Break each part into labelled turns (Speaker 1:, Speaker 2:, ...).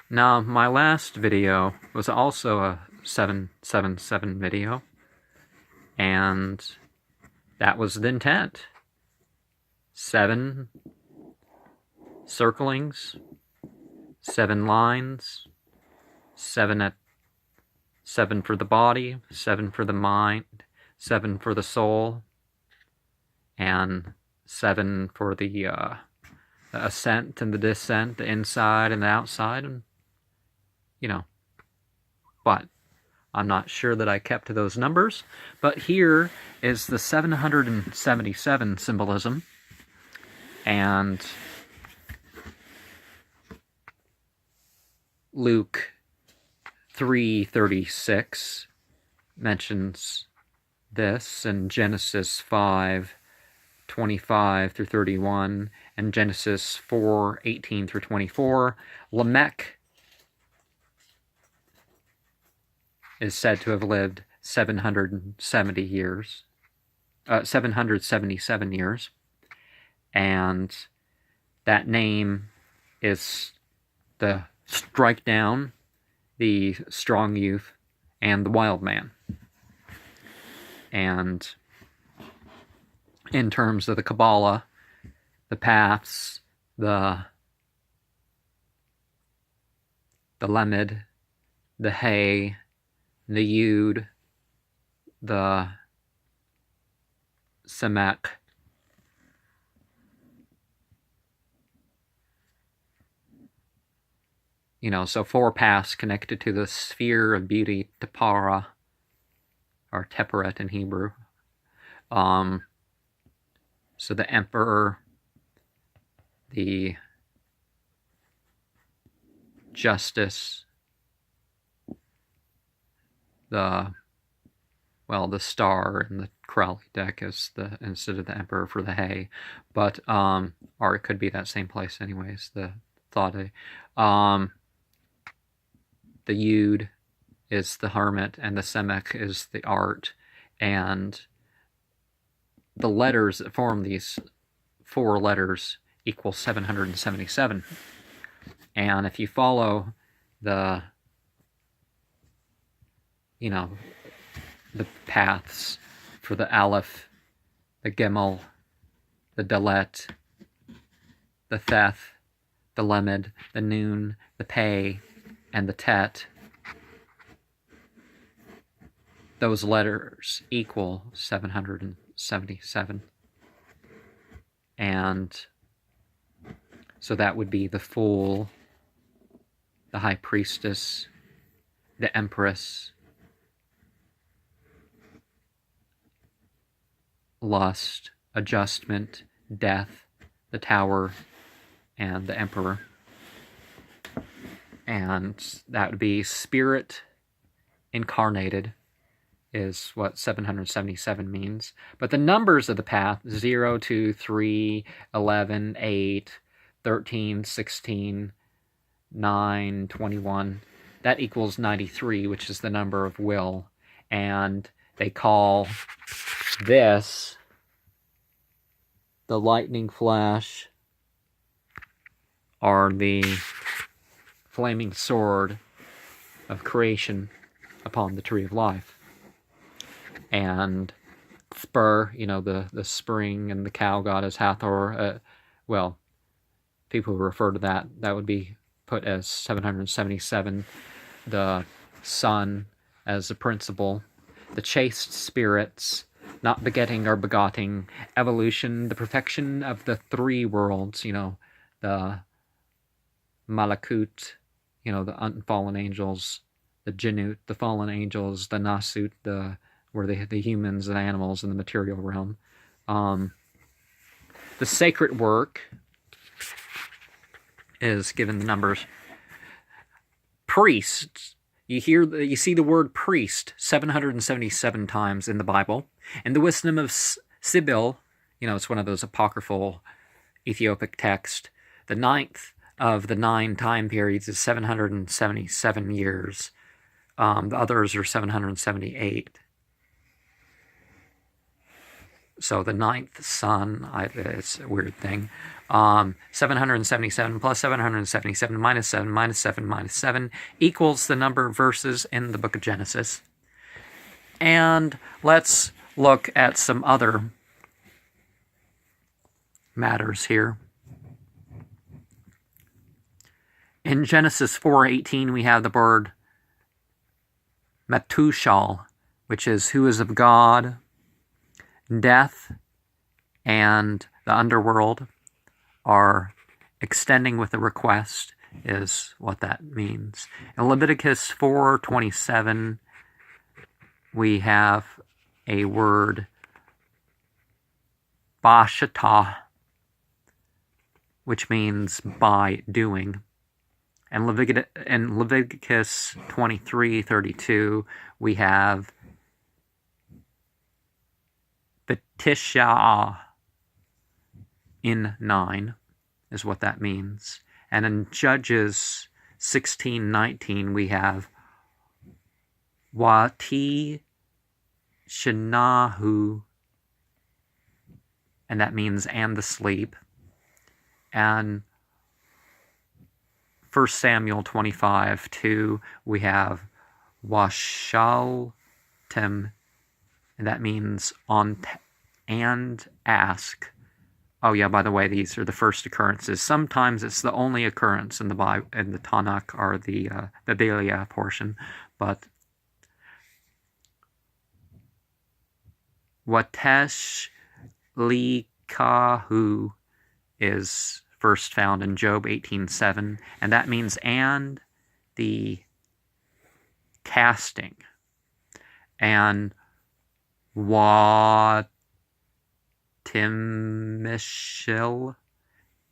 Speaker 1: Now, my last video was also a 777 video, and that was the intent. 7 circlings, 7 lines, 7 for the body, 7 for the mind, 7 for the soul, and 7 for the ascent and the descent, the inside and the outside, and but I'm not sure that I kept to those numbers. But here is the 777 symbolism, and Luke 3:36 mentions this, and Genesis 5:25 through 31, and Genesis 4:18 through 24. Lamech is said to have lived 777 years, and that name is the strike down, the strong youth, and the wild man. And in terms of the Kabbalah, the paths, the Lamed, the Hay, the Yud, the Samek, so 4 paths connected to the sphere of beauty, Tepara, or Teperet in Hebrew. So the emperor, the justice, the star in the Crowley deck is instead of the emperor for the hay, but or it could be that same place anyways, the Thade. The Yud is the hermit, and the Semek is the art, and the letters that form these 4 letters equal 777. And if you follow the paths for the Aleph, the Gimel, the Dalet, the Theth, the Lamed, the Nun, the Pei, and the Tet, those letters equal 777. And so that would be the Fool, the High Priestess, the Empress, Lust, Adjustment, Death, the Tower, and the Emperor. And that would be Spirit Incarnated is what 777 means. But the numbers of the path, 0, 2, 3, 11, 8, 13, 16, 9, 21, that equals 93, which is the number of will. And they call this the lightning flash, or the flaming sword of creation upon the tree of life. And Spur, the spring, and the cow goddess Hathor, people who refer to that would be put as 777. The sun as the principle, the chaste spirits, not begetting or begotten, evolution, the perfection of the 3 worlds, the Malakut, the unfallen angels, the Jinut, the fallen angels, the Nasut, where the humans and animals in the material realm. The sacred work is given the numbers. Priests, you see the word priest 777 times in the Bible. And the wisdom of Sibyl, it's one of those apocryphal Ethiopic texts. The 9th of the 9 time periods is 777 years. The others are 778. So the 9th sun, it's a weird thing. 777 plus 777 minus 7 minus 7 minus 7 equals the number of verses in the book of Genesis. And let's look at some other matters here. In Genesis 4:18, we have the word Metushal, which is who is of God. Death and the underworld are extending with a request, is what that means. In Leviticus 4:27, we have a word Bashatah, which means by doing. And in Leviticus 23:32, we have Betishah in 9, is what that means. And in Judges 16:19, we have Wati Shinahu, and that means and the sleep. And 1 Samuel 25:2, we have Washaltem, and that means on and ask. Oh yeah, by the way, these are the first occurrences. Sometimes it's the only occurrence in the Bible, in the Tanakh, or the Biblia portion, but Watesh Likahu is first found in Job 18:7, and that means and the casting. And Watimishil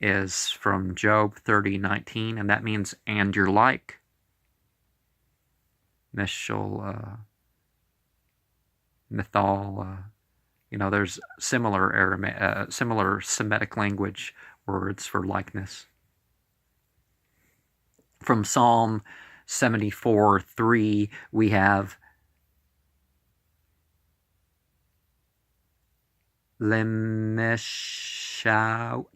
Speaker 1: is from Job 30:19, and that means and you're like. Mishal, Mithal, there's similar similar Semitic language words for likeness. From Psalm 74:3, we have Lemeshout,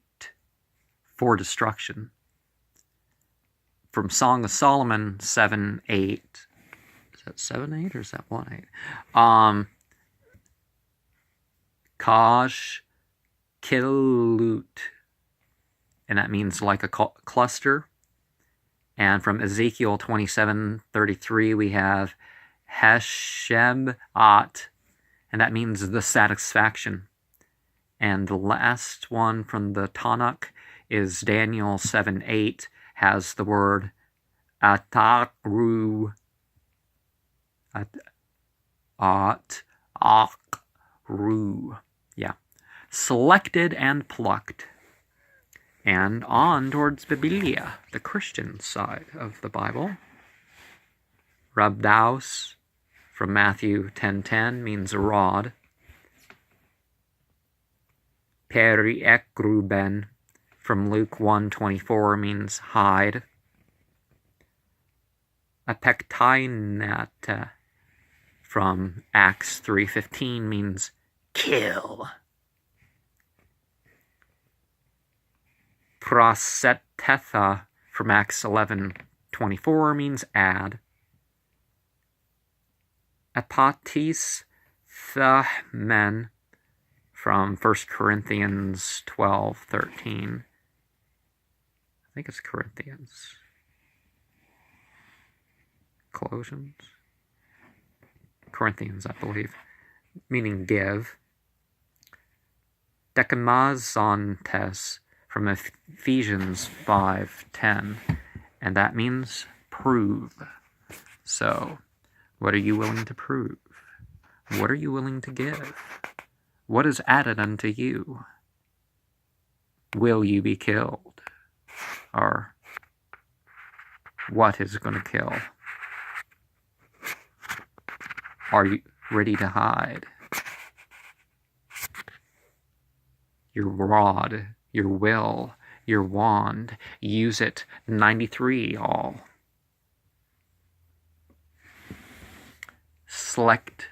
Speaker 1: for destruction. From Song of Solomon 7:8, is that 7:8 or is that 1:8? Kaj Kilut, and that means like a cluster. And from Ezekiel 27:33, we have Heshebat, and that means the satisfaction. And the last one from the Tanakh is Daniel 7:8, has the word Atakru, yeah, selected and plucked. And on towards Biblia, the Christian side of the Bible. Rabdaus from Matthew 10:10 means a rod. Periekruben from Luke 1:24 means hide. Apektainata from Acts 3:15 means kill. Prosetetha from Acts 11:24 means add. Apatis thahmen from 1 Corinthians 12:13. I think it's Corinthians. Corinthians, I believe, meaning give. Dekamazontes from Ephesians 5:10, and that means prove. So, what are you willing to prove? What are you willing to give? What is added unto you? Will you be killed? Or what is going to kill? Are you ready to hide? Your rod, your will, your wand, use it. 93 all. Select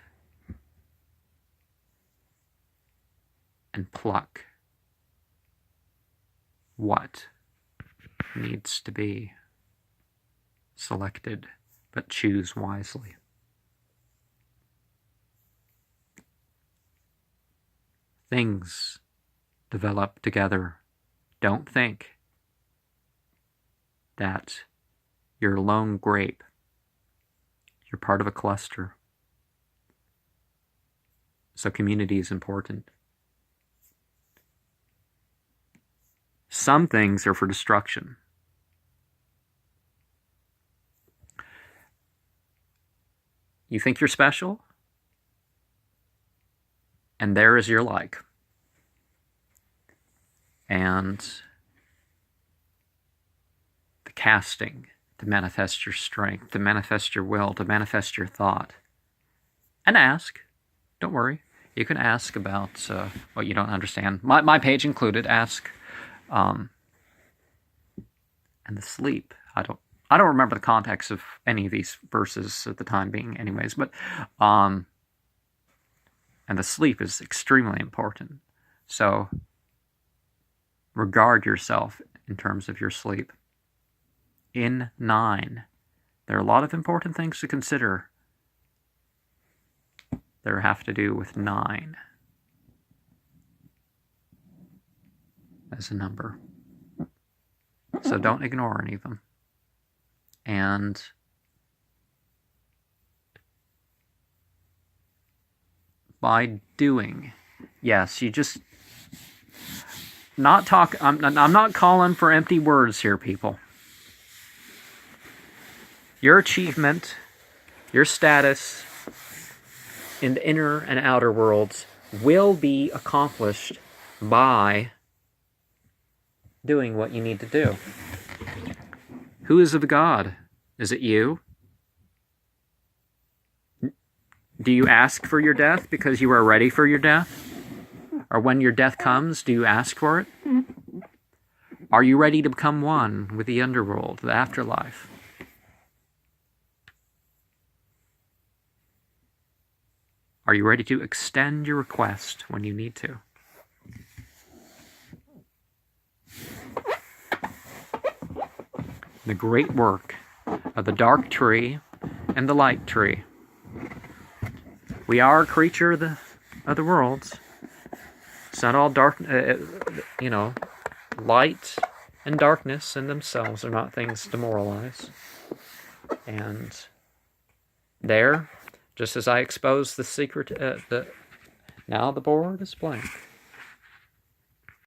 Speaker 1: and pluck. what needs to be selected, but choose wisely. Things develop together. Don't think that you're a lone grape. You're part of a cluster. So community is important. Some things are for destruction. You think you're special? And there is your like. And the casting to manifest your strength, to manifest your will, to manifest your thought. And ask. Don't worry. You can ask about what you don't understand. My page included. Ask. And the sleep. I don't remember the context of any of these verses at the time being, anyways. But and the sleep is extremely important. So regard yourself in terms of your sleep. In 9, there are a lot of important things to consider that have to do with 9 as a number. So don't ignore any of them. And by doing, yes, you just not talk. I'm not calling for empty words here, people. Your achievement, your status in the inner and outer worlds will be accomplished by doing what you need to do. Who is of God? Is it you? Do you ask for your death because you are ready for your death? Or when your death comes, do you ask for it? Are you ready to become one with the underworld, the afterlife? Are you ready to extend your request when you need to? The great work of the dark tree and the light tree. We are a creature of the worlds. It's not all dark, light and darkness in themselves are not things to demoralize. And there, just as I expose the secret, now the board is blank.